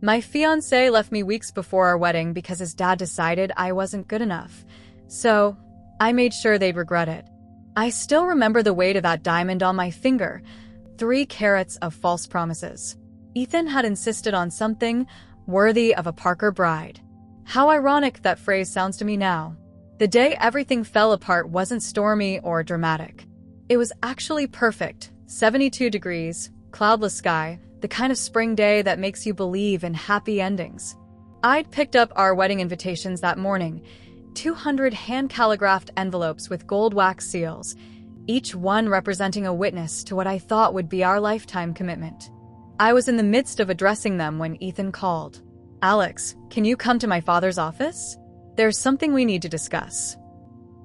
My fiancé left me weeks before our wedding because his dad decided I wasn't good enough. So, I made sure they'd regret it. I still remember the weight of that diamond on my finger. 3 carats of false promises. Ethan had insisted on something worthy of a Parker bride. How ironic that phrase sounds to me now. The day everything fell apart wasn't stormy or dramatic. It was actually perfect. 72 degrees, cloudless sky, the kind of spring day that makes you believe in happy endings. I'd picked up our wedding invitations that morning, 200 hand-calligraphed envelopes with gold wax seals, each one representing a witness to what I thought would be our lifetime commitment. I was in the midst of addressing them when Ethan called. "Alex, can you come to my father's office? There's something we need to discuss."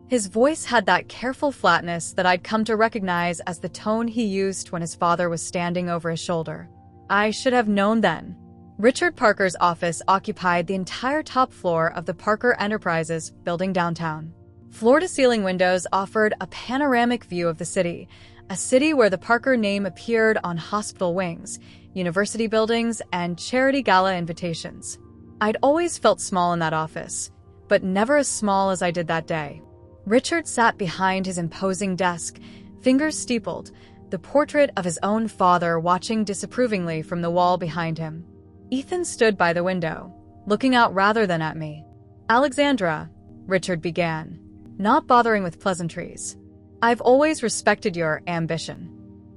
His voice had that careful flatness that I'd come to recognize as the tone he used when his father was standing over his shoulder. I should have known then. Richard Parker's office occupied the entire top floor of the Parker Enterprises building downtown. Floor-to-ceiling windows offered a panoramic view of the city, a city where the Parker name appeared on hospital wings, university buildings, and charity gala invitations. I'd always felt small in that office, but never as small as I did that day. Richard sat behind his imposing desk, fingers steepled, the portrait of his own father watching disapprovingly from the wall behind him. Ethan stood by the window, looking out rather than at me. "Alexandra," Richard began, not bothering with pleasantries. "I've always respected your ambition."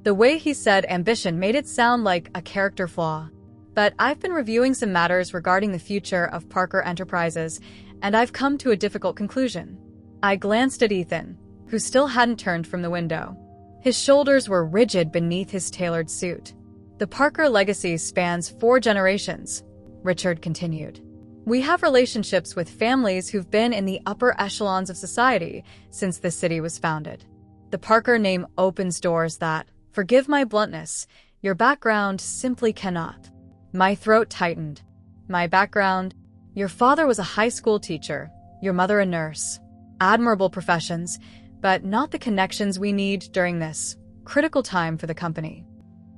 The way he said ambition made it sound like a character flaw. But I've been reviewing some matters regarding the future of Parker Enterprises, and I've come to a difficult conclusion. I glanced at Ethan, who still hadn't turned from the window. His shoulders were rigid beneath his tailored suit. "The Parker legacy spans 4 generations," Richard continued. "We have relationships with families who've been in the upper echelons of society since the city was founded. The Parker name opens doors that, forgive my bluntness, your background simply cannot." My throat tightened. "My background? Your father was a high school teacher, your mother a nurse. Admirable professions, but not the connections we need during this critical time for the company."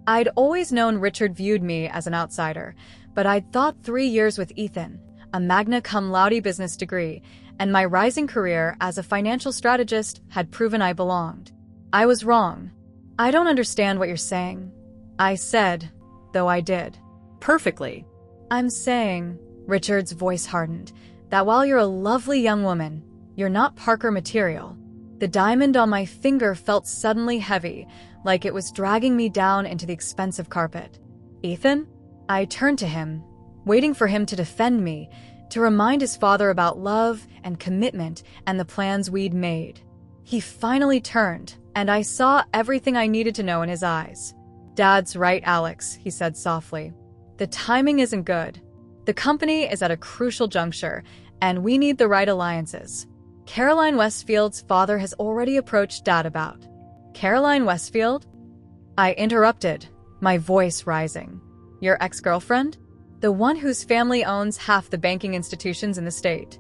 I'd always known Richard viewed me as an outsider, but I'd thought 3 years with Ethan, a magna cum laude business degree, and my rising career as a financial strategist had proven I belonged. I was wrong. "I don't understand what you're saying," I said, though I did. "Perfectly. I'm saying," Richard's voice hardened, "that while you're a lovely young woman, you're not Parker material." The diamond on my finger felt suddenly heavy, like it was dragging me down into the expensive carpet. "Ethan?" I turned to him, waiting for him to defend me, to remind his father about love and commitment and the plans we'd made. He finally turned, and I saw everything I needed to know in his eyes. "Dad's right, Alex," he said softly. "The timing isn't good. The company is at a crucial juncture, and we need the right alliances. Caroline Westfield's father has already approached Dad about." "Caroline Westfield?" I interrupted, my voice rising. "Your ex-girlfriend? The one whose family owns half the banking institutions in the state."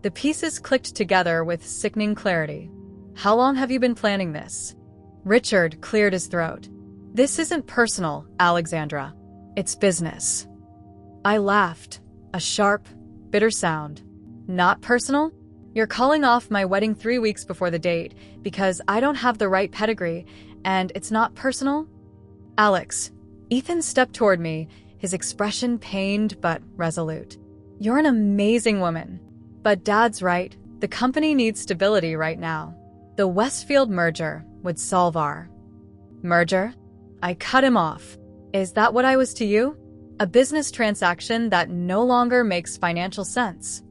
The pieces clicked together with sickening clarity. "How long have you been planning this?" Richard cleared his throat. "This isn't personal, Alexandra. It's business." I laughed, a sharp, bitter sound. "Not personal? You're calling off my wedding 3 weeks before the date because I don't have the right pedigree, and it's not personal?" "Alex." Ethan stepped toward me, his expression pained but resolute. "You're an amazing woman. But Dad's right, the company needs stability right now. The Westfield merger would solve our..." "Merger?" I cut him off. "Is that what I was to you? A business transaction that no longer makes financial sense?"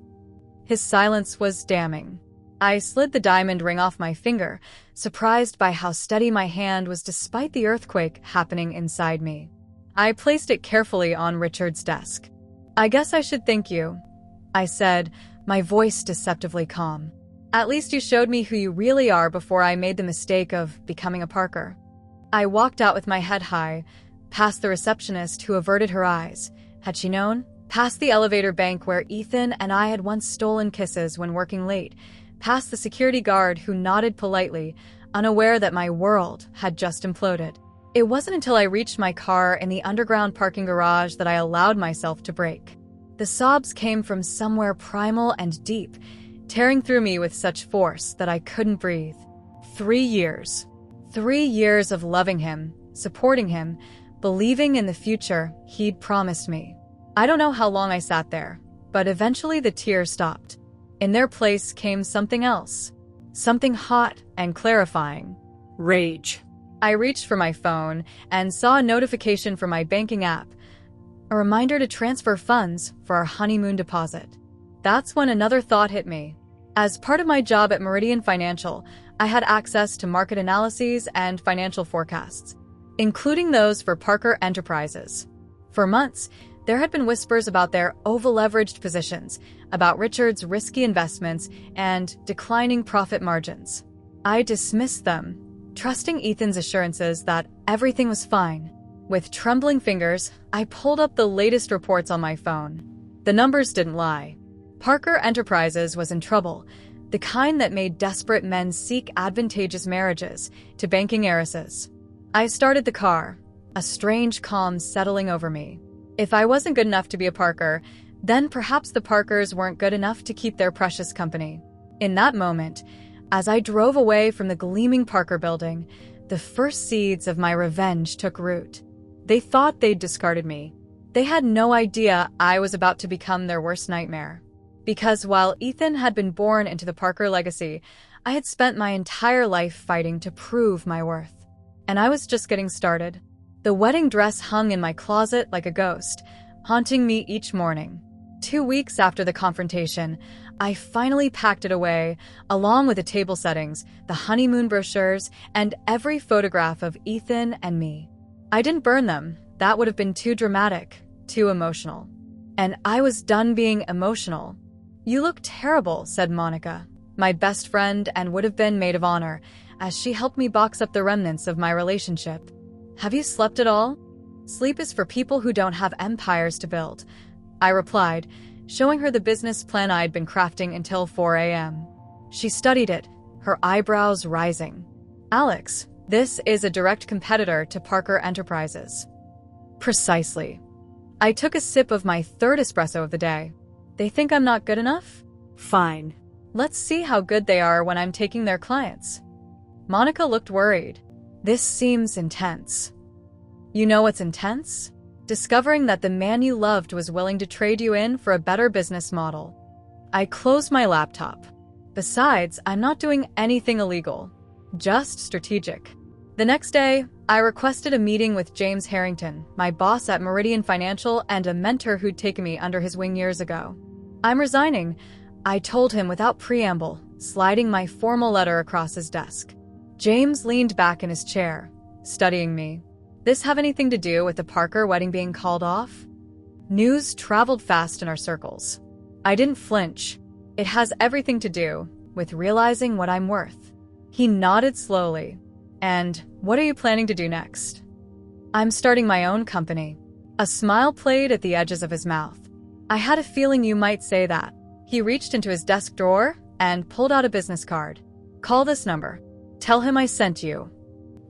His silence was damning. I slid the diamond ring off my finger, surprised by how steady my hand was despite the earthquake happening inside me. I placed it carefully on Richard's desk. "I guess I should thank you," I said, my voice deceptively calm. "At least you showed me who you really are before I made the mistake of becoming a Parker." I walked out with my head high, past the receptionist who averted her eyes. Had she known? Past the elevator bank where Ethan and I had once stolen kisses when working late, past the security guard who nodded politely, unaware that my world had just imploded. It wasn't until I reached my car in the underground parking garage that I allowed myself to break. The sobs came from somewhere primal and deep, tearing through me with such force that I couldn't breathe. 3 years. 3 years of loving him, supporting him, believing in the future he'd promised me. I don't know how long I sat there, but eventually the tears stopped. In their place came something else. Something hot and clarifying. Rage. I reached for my phone and saw a notification from my banking app, a reminder to transfer funds for our honeymoon deposit. That's when another thought hit me. As part of my job at Meridian Financial, I had access to market analyses and financial forecasts, including those for Parker Enterprises. For months, there had been whispers about their over-leveraged positions, about Richard's risky investments, and declining profit margins. I dismissed them, trusting Ethan's assurances that everything was fine. With trembling fingers, I pulled up the latest reports on my phone. The numbers didn't lie. Parker Enterprises was in trouble, the kind that made desperate men seek advantageous marriages to banking heiresses. I started the car, a strange calm settling over me. If I wasn't good enough to be a Parker, then perhaps the Parkers weren't good enough to keep their precious company. In that moment, as I drove away from the gleaming Parker building, the first seeds of my revenge took root. They thought they'd discarded me. They had no idea I was about to become their worst nightmare. Because while Ethan had been born into the Parker legacy, I had spent my entire life fighting to prove my worth. And I was just getting started. The wedding dress hung in my closet like a ghost, haunting me each morning. 2 weeks after the confrontation, I finally packed it away, along with the table settings, the honeymoon brochures, and every photograph of Ethan and me. I didn't burn them. That would have been too dramatic, too emotional. And I was done being emotional. "You look terrible," said Monica, my best friend and would have been maid of honor, as she helped me box up the remnants of my relationship. "Have you slept at all?" "Sleep is for people who don't have empires to build," I replied, showing her the business plan I'd been crafting until 4 a.m. She studied it, her eyebrows rising. "Alex, this is a direct competitor to Parker Enterprises." "Precisely." I took a sip of my third espresso of the day. "They think I'm not good enough?" Fine. "Let's see how good they are when I'm taking their clients." Monica looked worried. "This seems intense." "You know what's intense? Discovering that the man you loved was willing to trade you in for a better business model." I closed my laptop. "Besides, I'm not doing anything illegal. Just strategic." The next day, I requested a meeting with James Harrington, my boss at Meridian Financial and a mentor who'd taken me under his wing years ago. "I'm resigning," I told him without preamble, sliding my formal letter across his desk. James leaned back in his chair, studying me. "This have anything to do with the Parker wedding being called off?" News traveled fast in our circles. I didn't flinch. "It has everything to do with realizing what I'm worth." He nodded slowly. "And what are you planning to do next?" "I'm starting my own company." A smile played at the edges of his mouth. "I had a feeling you might say that." He reached into his desk drawer and pulled out a business card. "Call this number. Tell him I sent you."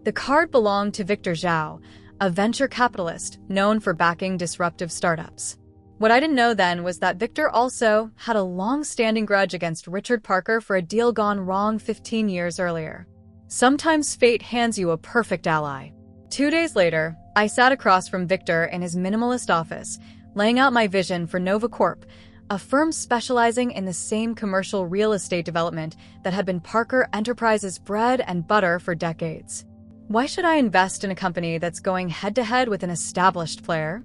The card belonged to Victor Zhao, a venture capitalist known for backing disruptive startups. What I didn't know then was that Victor also had a long-standing grudge against Richard Parker for a deal gone wrong 15 years earlier. Sometimes fate hands you a perfect ally. 2 days later, I sat across from Victor in his minimalist office, laying out my vision for Nova Corp, a firm specializing in the same commercial real estate development that had been Parker Enterprises' bread and butter for decades. "Why should I invest in a company that's going head-to-head with an established player?"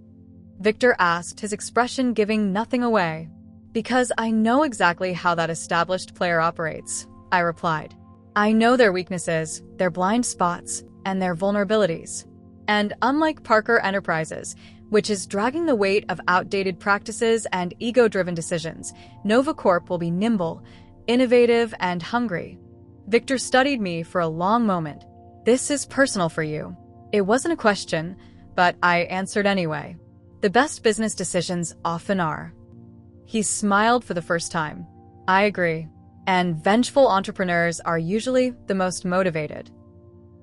Victor asked, his expression giving nothing away. "Because I know exactly how that established player operates," I replied. "I know their weaknesses, their blind spots, and their vulnerabilities. And unlike Parker Enterprises, which is dragging the weight of outdated practices and ego-driven decisions, Nova Corp will be nimble, innovative, and hungry." Victor studied me for a long moment. "This is personal for you." It wasn't a question, but I answered anyway. "The best business decisions often are." He smiled for the first time. "I agree. And vengeful entrepreneurs are usually the most motivated."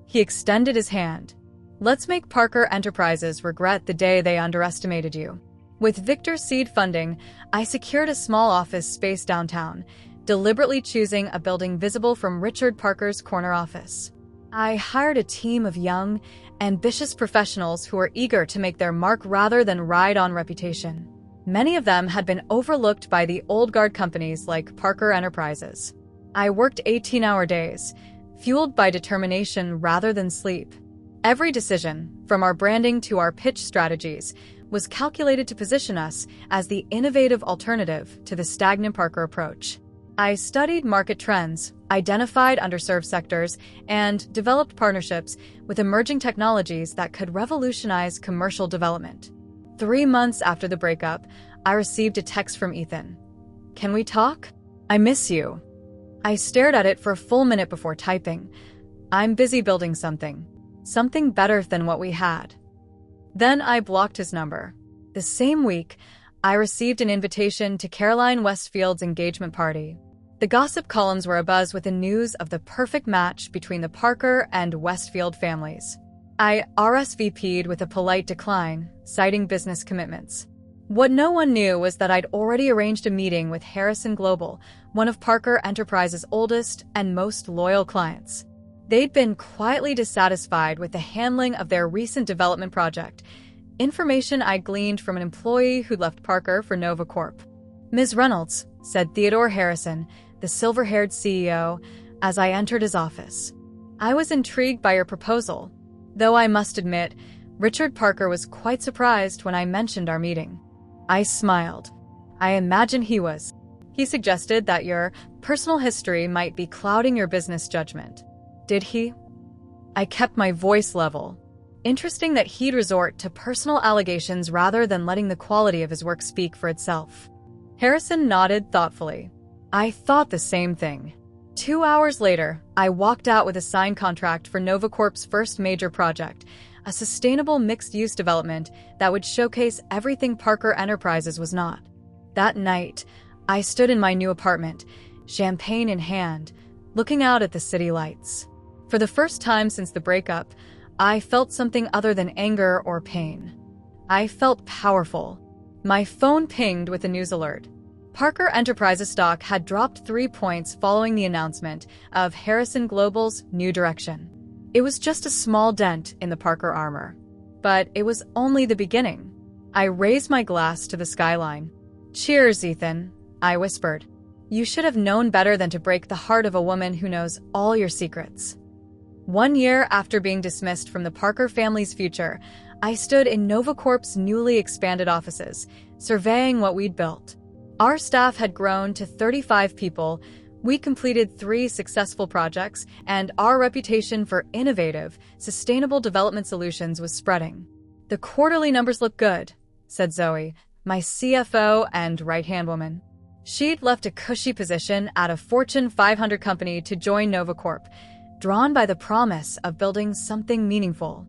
He extended his hand. Let's make Parker Enterprises regret the day they underestimated you. With Victor's seed funding, I secured a small office space downtown, deliberately choosing a building visible from Richard Parker's corner office. I hired a team of young, ambitious professionals who were eager to make their mark rather than ride on reputation. Many of them had been overlooked by the old guard companies like Parker Enterprises. I worked 18-hour days, fueled by determination rather than sleep. Every decision, from our branding to our pitch strategies, was calculated to position us as the innovative alternative to the stagnant Parker approach. I studied market trends, identified underserved sectors, and developed partnerships with emerging technologies that could revolutionize commercial development. 3 months after the breakup, I received a text from Ethan. "Can we talk? I miss you." I stared at it for a full minute before typing. "I'm busy building something better than what we had." Then I blocked his number. The same week, I received an invitation to Caroline Westfield's engagement party. The gossip columns were abuzz with the news of the perfect match between the Parker and Westfield families. I RSVP'd with a polite decline, citing business commitments. What no one knew was that I'd already arranged a meeting with Harrison Global, one of Parker Enterprises' oldest and most loyal clients. They'd been quietly dissatisfied with the handling of their recent development project, information I gleaned from an employee who'd left Parker for Nova Corp. "Ms. Reynolds," said Theodore Harrison, the silver-haired CEO, as I entered his office. "I was intrigued by your proposal, though I must admit, Richard Parker was quite surprised when I mentioned our meeting." I smiled. "I imagine he was. He suggested that your personal history might be clouding your business judgment. Did he?" I kept my voice level. Interesting that he'd resort to personal allegations rather than letting the quality of his work speak for itself. Harrison nodded thoughtfully. "I thought the same thing." 2 hours later, I walked out with a signed contract for Nova Corp's first major project, a sustainable mixed-use development that would showcase everything Parker Enterprises was not. That night, I stood in my new apartment, champagne in hand, looking out at the city lights. For the first time since the breakup, I felt something other than anger or pain. I felt powerful. My phone pinged with a news alert. Parker Enterprises stock had dropped 3 points following the announcement of Harrison Global's new direction. It was just a small dent in the Parker armor. But it was only the beginning. I raised my glass to the skyline. "Cheers, Ethan," I whispered. "You should have known better than to break the heart of a woman who knows all your secrets." 1 year after being dismissed from the Parker family's future, I stood in Nova Corp's newly expanded offices, surveying what we'd built. Our staff had grown to 35 people, we completed 3 successful projects, and our reputation for innovative, sustainable development solutions was spreading. "The quarterly numbers look good," said Zoe, my CFO and right-hand woman. She'd left a cushy position at a Fortune 500 company to join Nova Corp, drawn by the promise of building something meaningful.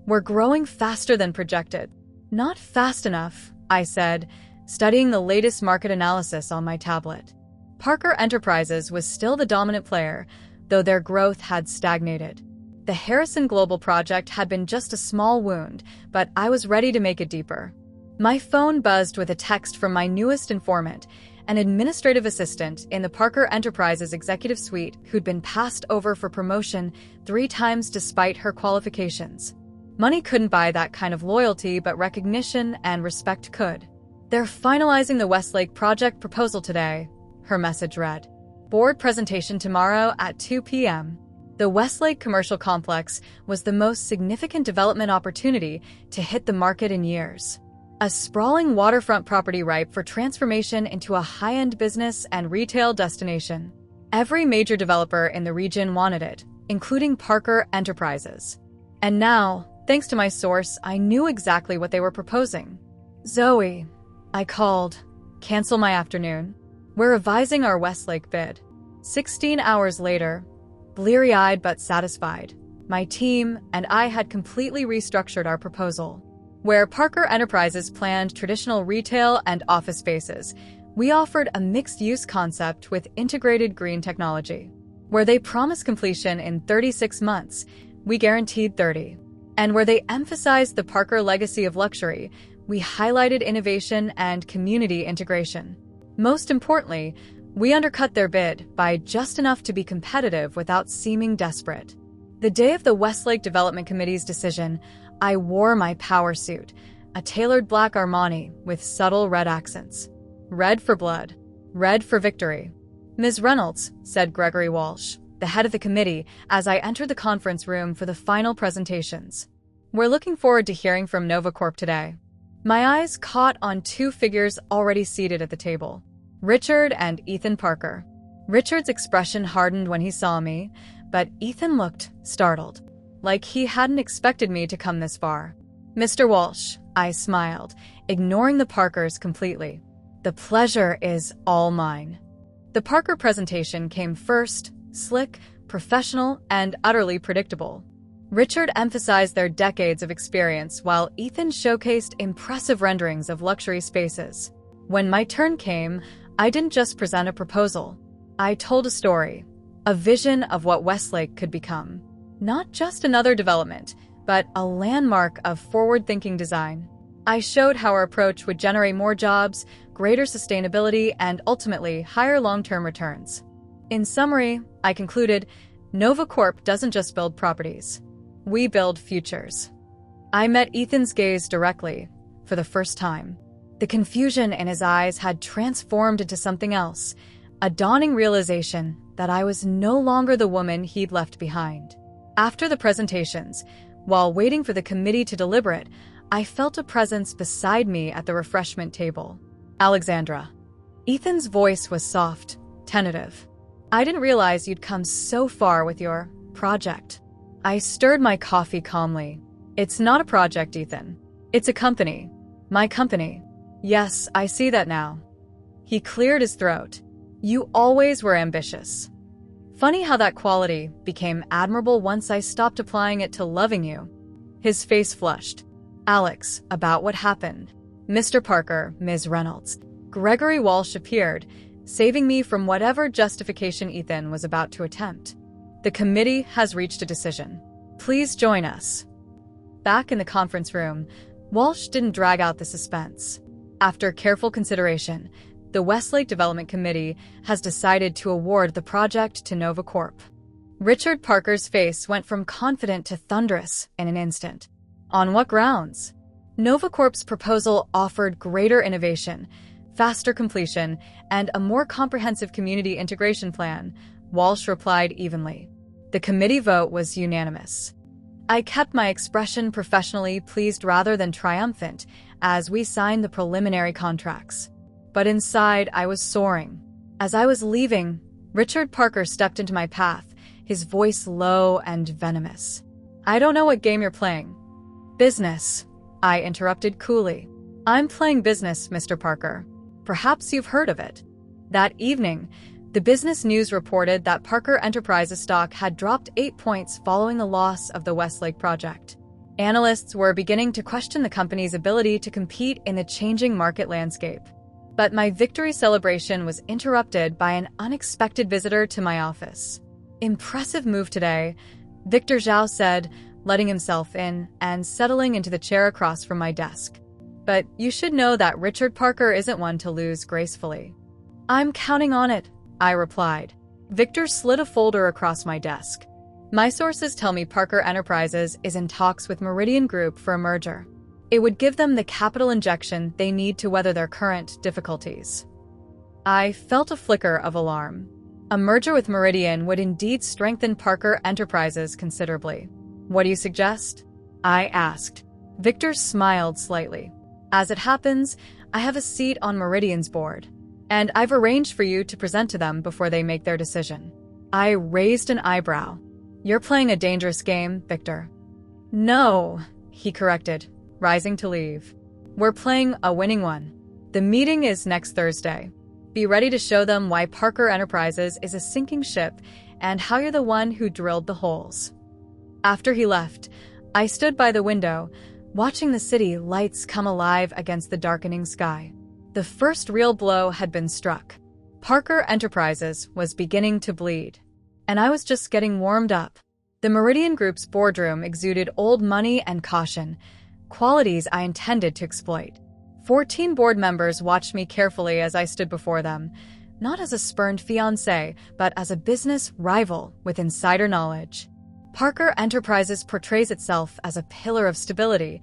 "We're growing faster than projected." "Not fast enough," I said, studying the latest market analysis on my tablet. Parker Enterprises was still the dominant player, though their growth had stagnated. The Harrison Global project had been just a small wound, but I was ready to make it deeper. My phone buzzed with a text from my newest informant, an administrative assistant in the Parker Enterprises executive suite who'd been passed over for promotion 3 times despite her qualifications. Money couldn't buy that kind of loyalty, but recognition and respect could. "They're finalizing the Westlake project proposal today," her message read. "Board presentation tomorrow at 2 p.m. The Westlake commercial complex was the most significant development opportunity to hit the market in years. A sprawling waterfront property ripe for transformation into a high-end business and retail destination. Every major developer in the region wanted it, including Parker Enterprises. And now, thanks to my source, I knew exactly what they were proposing. "Zoe," I called. "Cancel my afternoon. We're revising our Westlake bid." 16 hours later, bleary-eyed but satisfied, my team and I had completely restructured our proposal. Where Parker Enterprises planned traditional retail and office spaces, we offered a mixed-use concept with integrated green technology. Where they promised completion in 36 months, we guaranteed 30. And where they emphasized the Parker legacy of luxury, we highlighted innovation and community integration. Most importantly, we undercut their bid by just enough to be competitive without seeming desperate. The day of the Westlake Development Committee's decision, I wore my power suit, a tailored black Armani with subtle red accents. Red for blood. Red for victory. "Ms. Reynolds," said Gregory Walsh, the head of the committee, as I entered the conference room for the final presentations. "We're looking forward to hearing from Nova Corp today." My eyes caught on two figures already seated at the table, Richard and Ethan Parker. Richard's expression hardened when he saw me, but Ethan looked startled, like he hadn't expected me to come this far. "Mr. Walsh," I smiled, ignoring the Parkers completely. "The pleasure is all mine." The Parker presentation came first, slick, professional, and utterly predictable. Richard emphasized their decades of experience while Ethan showcased impressive renderings of luxury spaces. When my turn came, I didn't just present a proposal. I told a story, a vision of what Westlake could become. Not just another development, but a landmark of forward-thinking design. I showed how our approach would generate more jobs, greater sustainability, and ultimately higher long-term returns. In summary, I concluded, Nova Corp doesn't just build properties. We build futures. I met Ethan's gaze directly, for the first time. The confusion in his eyes had transformed into something else, a dawning realization that I was no longer the woman he'd left behind. After the presentations, while waiting for the committee to deliberate, I felt a presence beside me at the refreshment table. "Alexandra." Ethan's voice was soft, tentative. "I didn't realize you'd come so far with your project." I stirred my coffee calmly. "It's not a project, Ethan. It's a company. My company." "Yes, I see that now." He cleared his throat. "You always were ambitious. Funny how that quality became admirable once I stopped applying it to loving you." His face flushed. "Alex, about what happened." "Mr. Parker, Ms. Reynolds." Gregory Walsh appeared, saving me from whatever justification Ethan was about to attempt. "The committee has reached a decision. Please join us." Back in the conference room, Walsh didn't drag out the suspense. After careful consideration, the Westlake Development Committee has decided to award the project to Nova Corp. Richard Parker's face went from confident to thunderous in an instant. "On what grounds?" Nova Corp's proposal offered greater innovation, faster completion, and a more comprehensive community integration plan, Walsh replied evenly. The committee vote was unanimous. I kept my expression professionally pleased rather than triumphant as we signed the preliminary contracts. But inside, I was soaring. As I was leaving, Richard Parker stepped into my path, his voice low and venomous. "I don't know what game you're playing." "Business," I interrupted coolly. "I'm playing business, Mr. Parker. Perhaps you've heard of it." That evening, the business news reported that Parker Enterprises stock had dropped 8 points following the loss of the Westlake project. Analysts were beginning to question the company's ability to compete in the changing market landscape. But my victory celebration was interrupted by an unexpected visitor to my office. "Impressive move today," Victor Zhao said, letting himself in and settling into the chair across from my desk. "But you should know that Richard Parker isn't one to lose gracefully." "I'm counting on it," I replied. Victor slid a folder across my desk. "My sources tell me Parker Enterprises is in talks with Meridian Group for a merger. It would give them the capital injection they need to weather their current difficulties." I felt a flicker of alarm. A merger with Meridian would indeed strengthen Parker Enterprises considerably. "What do you suggest?" I asked. Victor smiled slightly. "As it happens, I have a seat on Meridian's board, and I've arranged for you to present to them before they make their decision." I raised an eyebrow. "You're playing a dangerous game, Victor." "No," he corrected, rising to leave. "We're playing a winning one. The meeting is next Thursday. Be ready to show them why Parker Enterprises is a sinking ship and how you're the one who drilled the holes." After he left, I stood by the window, watching the city lights come alive against the darkening sky. The first real blow had been struck. Parker Enterprises was beginning to bleed, and I was just getting warmed up. The Meridian Group's boardroom exuded old money and caution, qualities I intended to exploit. 14 board members watched me carefully as I stood before them, not as a spurned fiancé, but as a business rival with insider knowledge. Parker Enterprises portrays itself as a pillar of stability.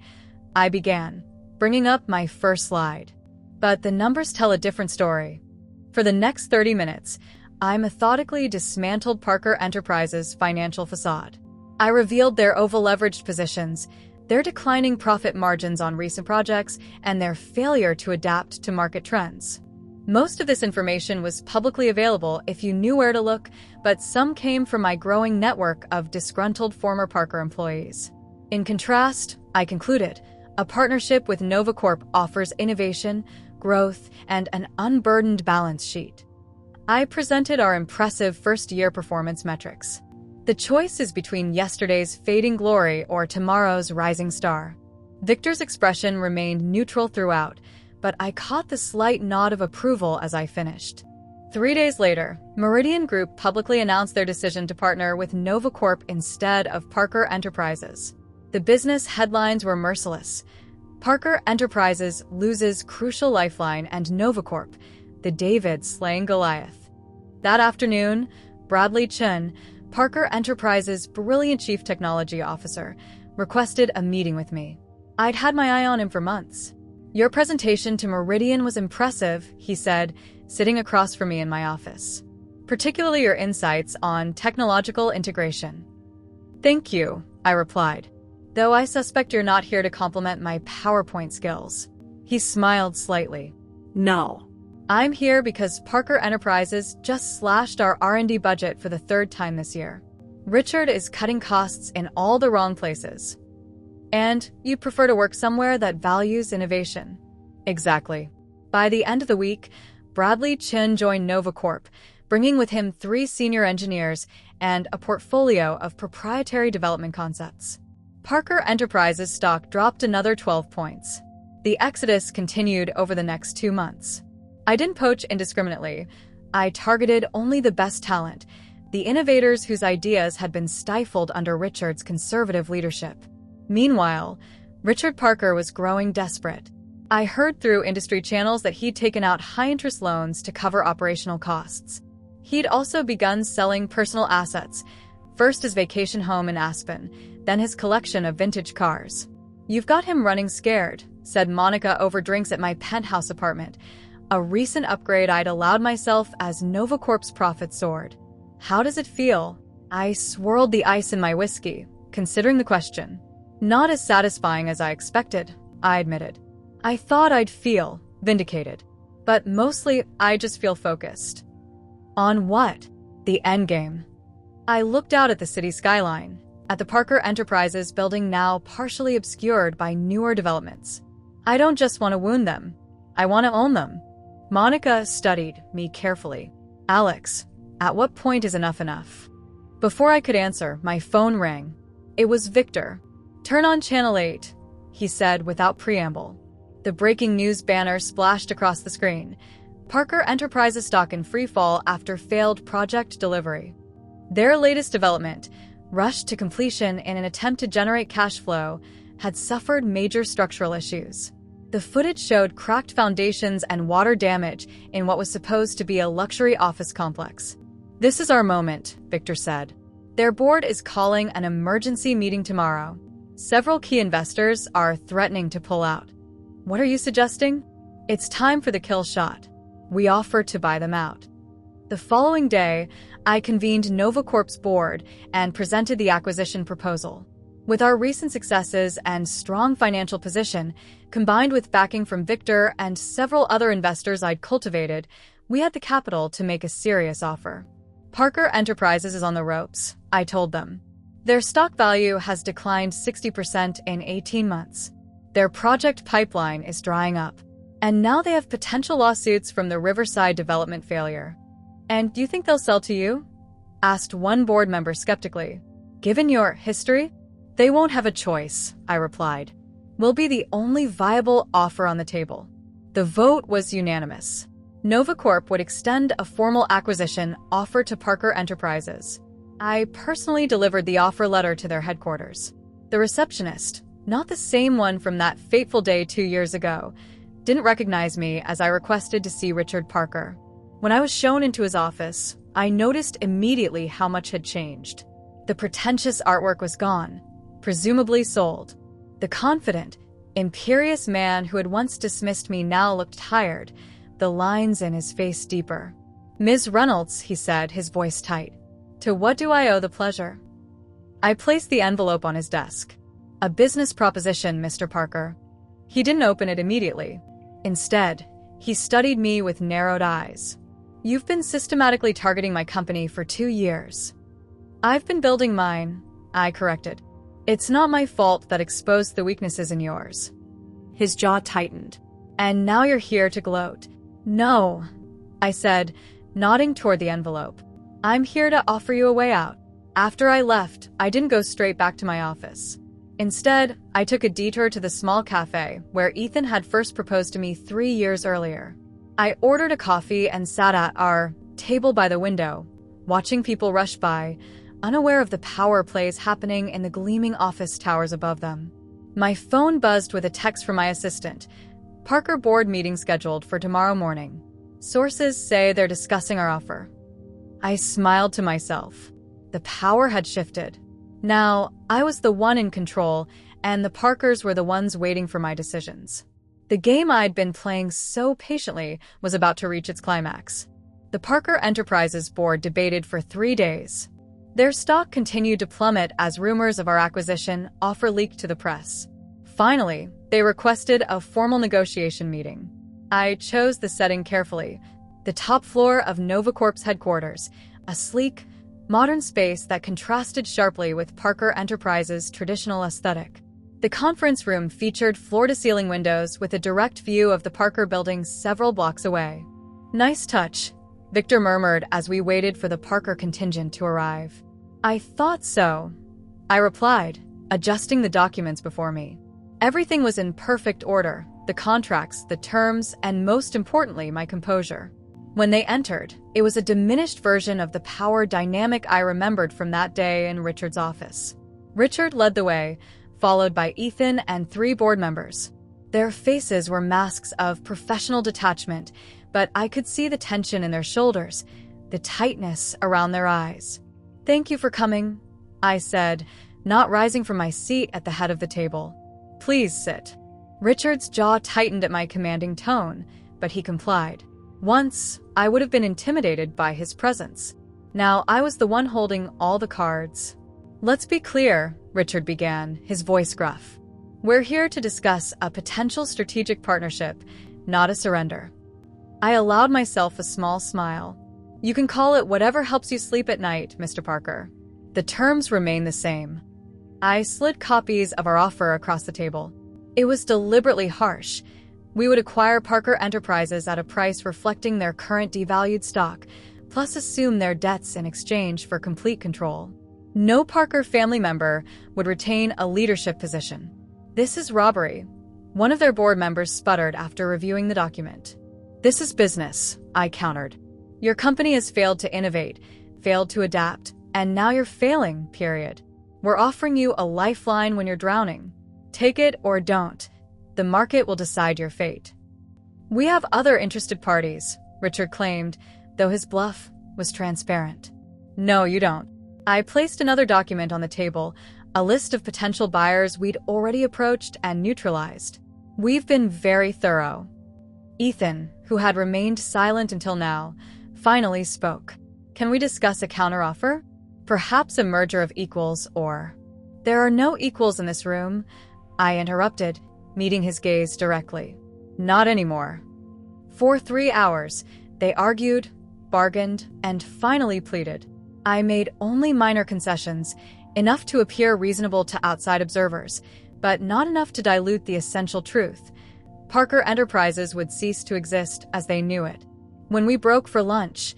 I began, bringing up my first slide. But the numbers tell a different story. For the next 30 minutes, I methodically dismantled Parker Enterprises' financial facade. I revealed their over-leveraged positions, their declining profit margins on recent projects, and their failure to adapt to market trends. Most of this information was publicly available if you knew where to look, but some came from my growing network of disgruntled former Parker employees. In contrast, I concluded, a partnership with NovaCorp offers innovation, growth, and an unburdened balance sheet. I presented our impressive first-year performance metrics. The choice is between yesterday's fading glory or tomorrow's rising star. Victor's expression remained neutral throughout, but I caught the slight nod of approval as I finished. 3 days later, Meridian Group publicly announced their decision to partner with NovaCorp instead of Parker Enterprises. The business headlines were merciless. Parker Enterprises loses crucial lifeline, and NovaCorp, the David slaying Goliath. That afternoon, Bradley Chun, Parker Enterprises' brilliant chief technology officer, requested a meeting with me. I'd had my eye on him for months. "Your presentation to Meridian was impressive," he said, sitting across from me in my office. "Particularly your insights on technological integration." "Thank you," I replied, "though I suspect you're not here to compliment my PowerPoint skills." He smiled slightly. No. "I'm here because Parker Enterprises just slashed our R&D budget for the 3rd time this year. Richard is cutting costs in all the wrong places. And you prefer to work somewhere that values innovation." Exactly. By the end of the week, Bradley Chin joined NovaCorp, bringing with him 3 senior engineers and a portfolio of proprietary development concepts. Parker Enterprises stock dropped another 12 points. The exodus continued over the next 2 months. I didn't poach indiscriminately. I targeted only the best talent, the innovators whose ideas had been stifled under Richard's conservative leadership. Meanwhile, Richard Parker was growing desperate. I heard through industry channels that he'd taken out high-interest loans to cover operational costs. He'd also begun selling personal assets, first his vacation home in Aspen, then his collection of vintage cars. "You've got him running scared," said Monica over drinks at my penthouse apartment, a recent upgrade I'd allowed myself as NovaCorp's profit soared. "How does it feel?" I swirled the ice in my whiskey, considering the question. "Not as satisfying as I expected," I admitted. "I thought I'd feel vindicated. But mostly, I just feel focused." "On what?" "The endgame." I looked out at the city skyline, at the Parker Enterprises building now partially obscured by newer developments. "I don't just want to wound them. I want to own them." Monica studied me carefully. "Alex, at what point is enough enough?" Before I could answer, my phone rang. It was Victor. "Turn on Channel 8, he said without preamble. The breaking news banner splashed across the screen. Parker Enterprises stock in free fall after failed project delivery. Their latest development, rushed to completion in an attempt to generate cash flow, had suffered major structural issues. The footage showed cracked foundations and water damage in what was supposed to be a luxury office complex. "This is our moment," Victor said. "Their board is calling an emergency meeting tomorrow. Several key investors are threatening to pull out." "What are you suggesting?" "It's time for the kill shot. We offer to buy them out." The following day, I convened NovaCorp's board and presented the acquisition proposal. With our recent successes and strong financial position, combined with backing from Victor and several other investors I'd cultivated, we had the capital to make a serious offer. "Parker Enterprises is on the ropes," I told them. "Their stock value has declined 60% in 18 months. Their project pipeline is drying up. And now they have potential lawsuits from the Riverside development failure." "And do you think they'll sell to you?" asked one board member skeptically. "Given your history?" "They won't have a choice," I replied. "We'll be the only viable offer on the table." The vote was unanimous. NovaCorp would extend a formal acquisition offer to Parker Enterprises. I personally delivered the offer letter to their headquarters. The receptionist, not the same one from that fateful day 2 years ago, didn't recognize me as I requested to see Richard Parker. When I was shown into his office, I noticed immediately how much had changed. The pretentious artwork was gone, presumably sold. The confident, imperious man who had once dismissed me now looked tired, the lines in his face deeper. "Ms. Reynolds," he said, his voice tight. "To what do I owe the pleasure?" I placed the envelope on his desk. "A business proposition, Mr. Parker." He didn't open it immediately. Instead, he studied me with narrowed eyes. "You've been systematically targeting my company for 2 years. I've been building mine," I corrected. "It's not my fault that exposed the weaknesses in yours." His jaw tightened. "And now you're here to gloat." "No," I said, nodding toward the envelope. "I'm here to offer you a way out." After I left, I didn't go straight back to my office. Instead, I took a detour to the small cafe where Ethan had first proposed to me 3 years earlier. I ordered a coffee and sat at our table by the window, watching people rush by, unaware of the power plays happening in the gleaming office towers above them. My phone buzzed with a text from my assistant. "Parker board meeting scheduled for tomorrow morning. Sources say they're discussing our offer." I smiled to myself. The power had shifted. Now, I was the one in control, and the Parkers were the ones waiting for my decisions. The game I'd been playing so patiently was about to reach its climax. The Parker Enterprises board debated for 3 days. Their stock continued to plummet as rumors of our acquisition offer leaked to the press. Finally, they requested a formal negotiation meeting. I chose the setting carefully. The top floor of NovaCorp's headquarters, a sleek, modern space that contrasted sharply with Parker Enterprises' traditional aesthetic. The conference room featured floor-to-ceiling windows with a direct view of the Parker building several blocks away. "Nice touch," Victor murmured as we waited for the Parker contingent to arrive. "I thought so," I replied, adjusting the documents before me. Everything was in perfect order: the contracts, the terms, and most importantly, my composure. When they entered, it was a diminished version of the power dynamic I remembered from that day in Richard's office. Richard led the way, followed by Ethan and 3 board members. Their faces were masks of professional detachment, but I could see the tension in their shoulders, the tightness around their eyes. "Thank you for coming," I said, not rising from my seat at the head of the table. "Please sit." Richard's jaw tightened at my commanding tone, but he complied. Once, I would have been intimidated by his presence. Now I was the one holding all the cards. "Let's be clear," Richard began, his voice gruff. "We're here to discuss a potential strategic partnership, not a surrender." I allowed myself a small smile. "You can call it whatever helps you sleep at night, Mr. Parker. The terms remain the same." I slid copies of our offer across the table. It was deliberately harsh. We would acquire Parker Enterprises at a price reflecting their current devalued stock, plus assume their debts in exchange for complete control. No Parker family member would retain a leadership position. "This is robbery," one of their board members sputtered after reviewing the document. "This is business," I countered. "Your company has failed to innovate, failed to adapt, and now you're failing, period. We're offering you a lifeline when you're drowning. Take it or don't. The market will decide your fate." "We have other interested parties," Richard claimed, though his bluff was transparent. "No, you don't." I placed another document on the table, a list of potential buyers we'd already approached and neutralized. "We've been very thorough." Ethan, who had remained silent until now, finally spoke. "Can we discuss a counteroffer? Perhaps a merger of equals or—" "There are no equals in this room," I interrupted, meeting his gaze directly. "Not anymore." For 3 hours, they argued, bargained, and finally pleaded. I made only minor concessions, enough to appear reasonable to outside observers, but not enough to dilute the essential truth. Parker Enterprises would cease to exist as they knew it. When we broke for lunch,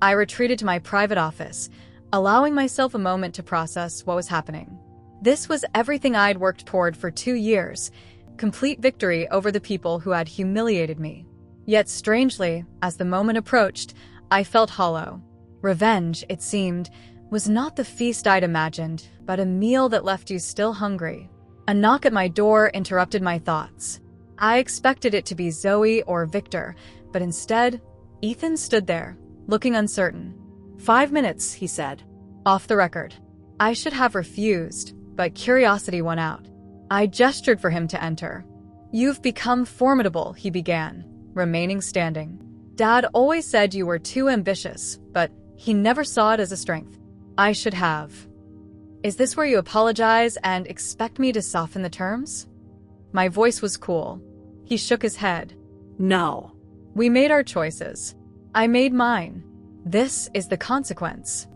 I retreated to my private office, allowing myself a moment to process what was happening. This was everything I'd worked toward for 2 years, complete victory over the people who had humiliated me. Yet strangely, as the moment approached, I felt hollow. Revenge, it seemed, was not the feast I'd imagined, but a meal that left you still hungry. A knock at my door interrupted my thoughts. I expected it to be Zoe or Victor, but instead, Ethan stood there, looking uncertain. 5 minutes, he said. Off the record. I should have refused, but curiosity won out. I gestured for him to enter. "You've become formidable," he began, remaining standing. "Dad always said you were too ambitious, but he never saw it as a strength. I should have. Is this where you apologize and expect me to soften the terms?" My voice was cool. He shook his head. No. "We made our choices. I made mine. This is the consequence."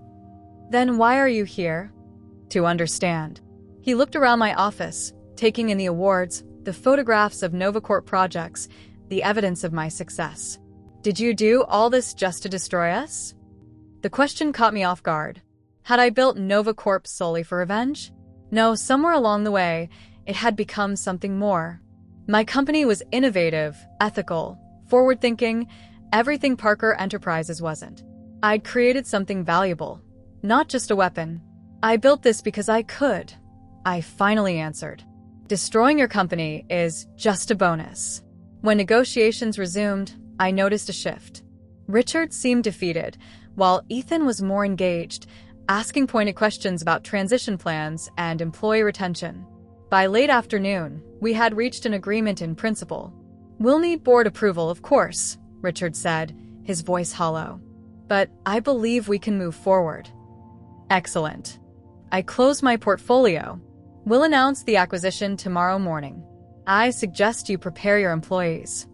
"Then why are you here?" "To understand." He looked around my office, taking in the awards, the photographs of NovaCorp projects, the evidence of my success. "Did you do all this just to destroy us?" The question caught me off guard. Had I built NovaCorp solely for revenge? No, somewhere along the way, it had become something more. My company was innovative, ethical, forward-thinking, everything Parker Enterprises wasn't. I'd created something valuable, not just a weapon. "I built this because I could," I finally answered. "Destroying your company is just a bonus." When negotiations resumed, I noticed a shift. Richard seemed defeated, while Ethan was more engaged, asking pointed questions about transition plans and employee retention. By late afternoon, we had reached an agreement in principle. "We'll need board approval, of course," Richard said, his voice hollow. "But I believe we can move forward." "Excellent." I closed my portfolio. "We'll announce the acquisition tomorrow morning. I suggest you prepare your employees."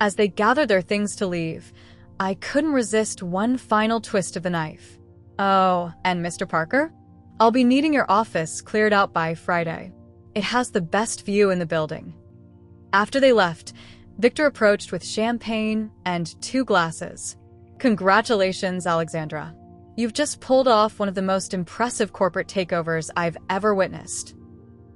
As they gathered their things to leave, I couldn't resist one final twist of the knife. "Oh, and Mr. Parker? I'll be needing your office cleared out by Friday. It has the best view in the building." After they left, Victor approached with champagne and 2 glasses. "Congratulations, Alexandra. You've just pulled off one of the most impressive corporate takeovers I've ever witnessed."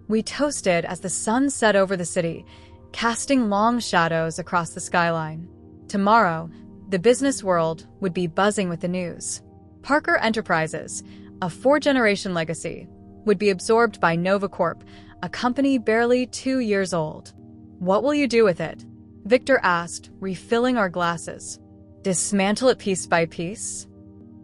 We toasted as the sun set over the city, casting long shadows across the skyline. Tomorrow, the business world would be buzzing with the news. Parker Enterprises, a 4-generation legacy, would be absorbed by NovaCorp, a company barely 2 years old. "What will you do with it?" Victor asked, refilling our glasses. "Dismantle it piece by piece?"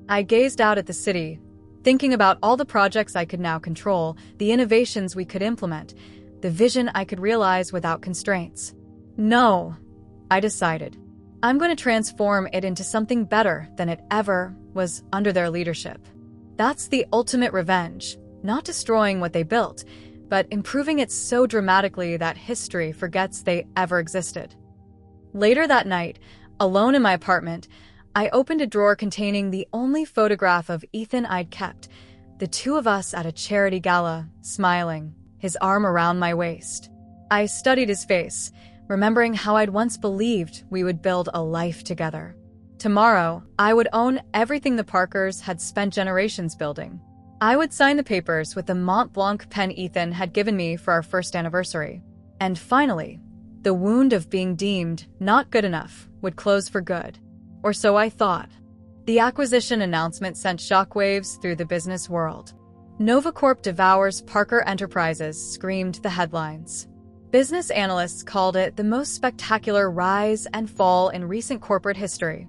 I gazed out at the city, thinking about all the projects I could now control, the innovations we could implement, the vision I could realize without constraints. "No," I decided. "I'm going to transform it into something better than it ever was under their leadership." That's the ultimate revenge, not destroying what they built, but improving it so dramatically that history forgets they ever existed. Later that night, alone in my apartment, I opened a drawer containing the only photograph of Ethan I'd kept, the 2 of us at a charity gala, smiling, his arm around my waist. I studied his face, remembering how I'd once believed we would build a life together. Tomorrow, I would own everything the Parkers had spent generations building. I would sign the papers with the Mont Blanc pen Ethan had given me for our first anniversary. And finally, the wound of being deemed not good enough would close for good. Or so I thought. The acquisition announcement sent shockwaves through the business world. "NovaCorp devours Parker Enterprises," screamed the headlines. Business analysts called it the most spectacular rise and fall in recent corporate history.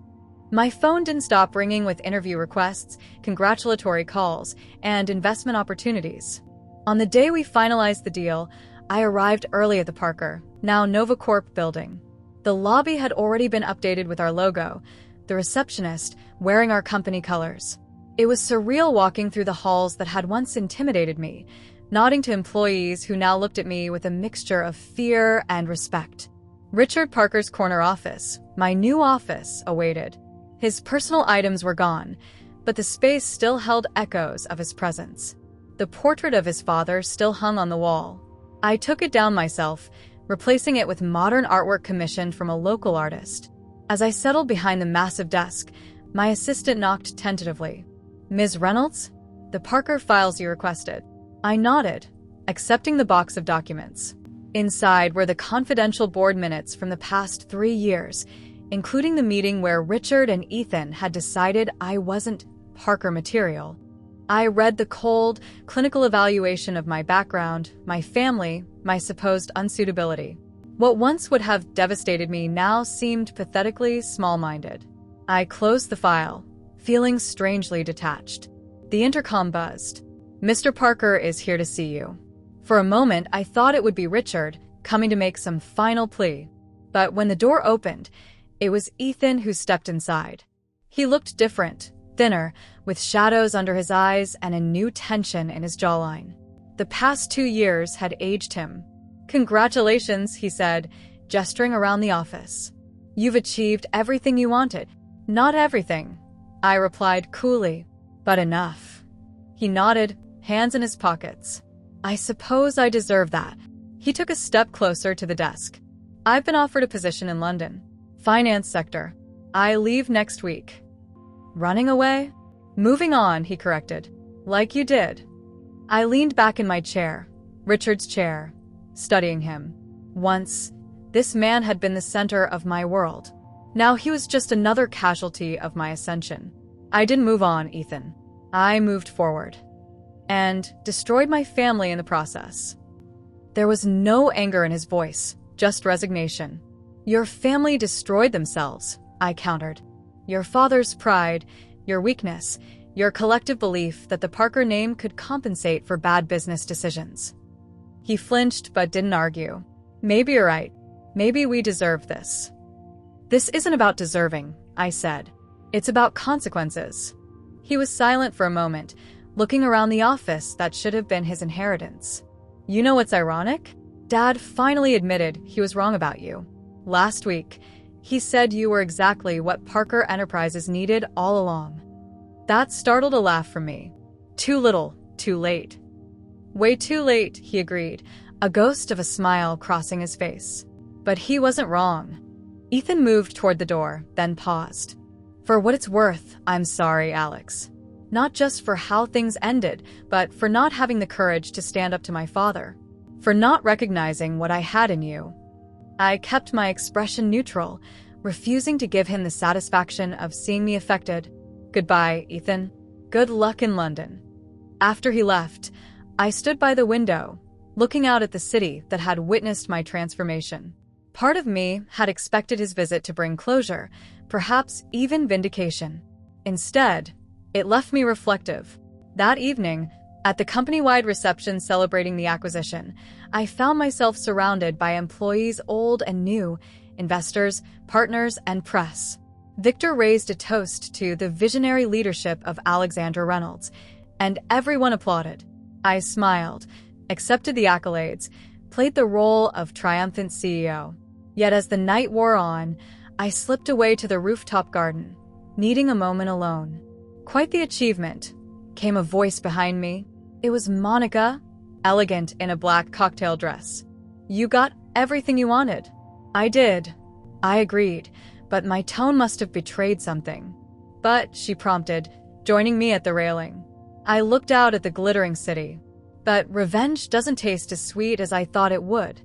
My phone didn't stop ringing with interview requests, congratulatory calls, and investment opportunities. On the day we finalized the deal, I arrived early at the Parker, now NovaCorp building. The lobby had already been updated with our logo, the receptionist wearing our company colors. It was surreal walking through the halls that had once intimidated me, nodding to employees who now looked at me with a mixture of fear and respect. Richard Parker's corner office, my new office, awaited. His personal items were gone, but the space still held echoes of his presence. The portrait of his father still hung on the wall. I took it down myself, replacing it with modern artwork commissioned from a local artist. As I settled behind the massive desk, my assistant knocked tentatively. "Ms. Reynolds? The Parker files you requested." I nodded, accepting the box of documents. Inside were the confidential board minutes from the past 3 years, including the meeting where Richard and Ethan had decided I wasn't Parker material. I read the cold, clinical evaluation of my background, my family, my supposed unsuitability. What once would have devastated me now seemed pathetically small-minded. I closed the file, feeling strangely detached. The intercom buzzed. "Mr. Parker is here to see you." For a moment, I thought it would be Richard, coming to make some final plea. But when the door opened, it was Ethan who stepped inside. He looked different, thinner, with shadows under his eyes and a new tension in his jawline. The past 2 years had aged him. "Congratulations," he said, gesturing around the office. "You've achieved everything you wanted." "Not everything," I replied coolly, "but enough." He nodded, hands in his pockets. "I suppose I deserve that." He took a step closer to the desk. "I've been offered a position in London. Finance sector. I leave next week." "Running away?" "Moving on," he corrected. "Like you did." I leaned back in my chair, Richard's chair, studying him. Once, this man had been the center of my world. Now he was just another casualty of my ascension. I didn't move on, Ethan. I moved forward. And destroyed my family in the process. There was no anger in his voice, just resignation. "Your family destroyed themselves," I countered. "Your father's pride, your weakness, your collective belief that the Parker name could compensate for bad business decisions." He flinched but didn't argue. "Maybe you're right. Maybe we deserve this." "This isn't about deserving," I said. "It's about consequences." He was silent for a moment, looking around the office that should have been his inheritance. "You know what's ironic? Dad finally admitted he was wrong about you. Last week, he said you were exactly what Parker Enterprises needed all along." That startled a laugh from me. "Too little, too late." "Way too late," he agreed, a ghost of a smile crossing his face. But he wasn't wrong. Ethan moved toward the door, then paused. "For what it's worth, I'm sorry, Alex. Not just for how things ended, but for not having the courage to stand up to my father. For not recognizing what I had in you." I kept my expression neutral, refusing to give him the satisfaction of seeing me affected. "Goodbye, Ethan. Good luck in London." After he left, I stood by the window, looking out at the city that had witnessed my transformation. Part of me had expected his visit to bring closure, perhaps even vindication. Instead, it left me reflective. That evening, at the company-wide reception celebrating the acquisition, I found myself surrounded by employees old and new, investors, partners, and press. Victor raised a toast to the visionary leadership of Alexandra Reynolds, and everyone applauded. I smiled, accepted the accolades, played the role of triumphant CEO. Yet as the night wore on, I slipped away to the rooftop garden, needing a moment alone. "Quite the achievement," came a voice behind me. It was Monica, elegant in a black cocktail dress. "You got everything you wanted." "I did," I agreed, but my tone must have betrayed something. "But," she prompted, joining me at the railing. I looked out at the glittering city. "But revenge doesn't taste as sweet as I thought it would."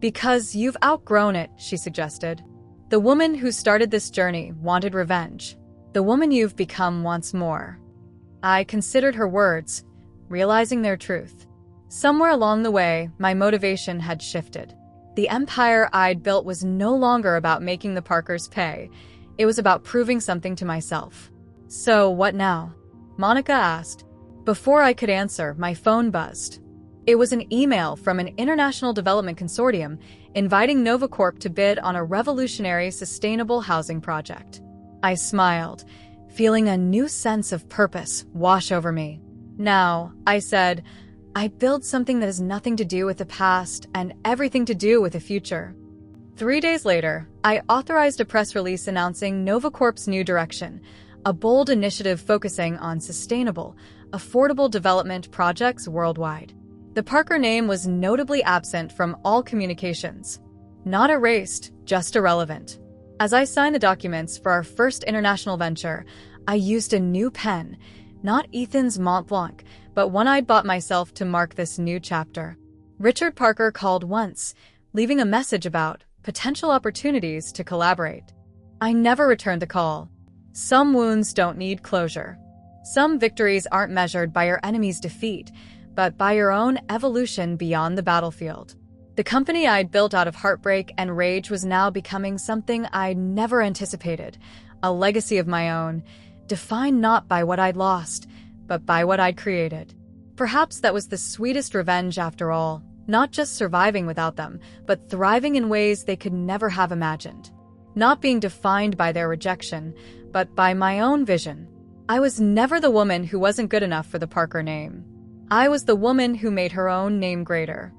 "Because you've outgrown it," she suggested. "The woman who started this journey wanted revenge. The woman you've become wants more." I considered her words, realizing their truth. Somewhere along the way, my motivation had shifted. The empire I'd built was no longer about making the Parkers pay. It was about proving something to myself. "So, what now?" Monica asked. Before I could answer, my phone buzzed. It was an email from an international development consortium inviting Novacorp to bid on a revolutionary sustainable housing project. I smiled, feeling a new sense of purpose wash over me. "Now," I said, "I build something that has nothing to do with the past and everything to do with the future." 3 days later, I authorized a press release announcing Novacorp's new direction, a bold initiative focusing on sustainable, affordable development projects worldwide. The Parker name was notably absent from all communications. Not erased, just irrelevant. As I signed the documents for our first international venture, I used a new pen, not Ethan's Mont Blanc, but one I'd bought myself to mark this new chapter. Richard Parker called once, leaving a message about potential opportunities to collaborate. I never returned the call. Some wounds don't need closure. Some victories aren't measured by your enemy's defeat, but by your own evolution beyond the battlefield. The company I'd built out of heartbreak and rage was now becoming something I never anticipated, a legacy of my own, defined not by what I'd lost, but by what I'd created. Perhaps that was the sweetest revenge after all, not just surviving without them, but thriving in ways they could never have imagined. Not being defined by their rejection, but by my own vision. I was never the woman who wasn't good enough for the Parker name. I was the woman who made her own name greater.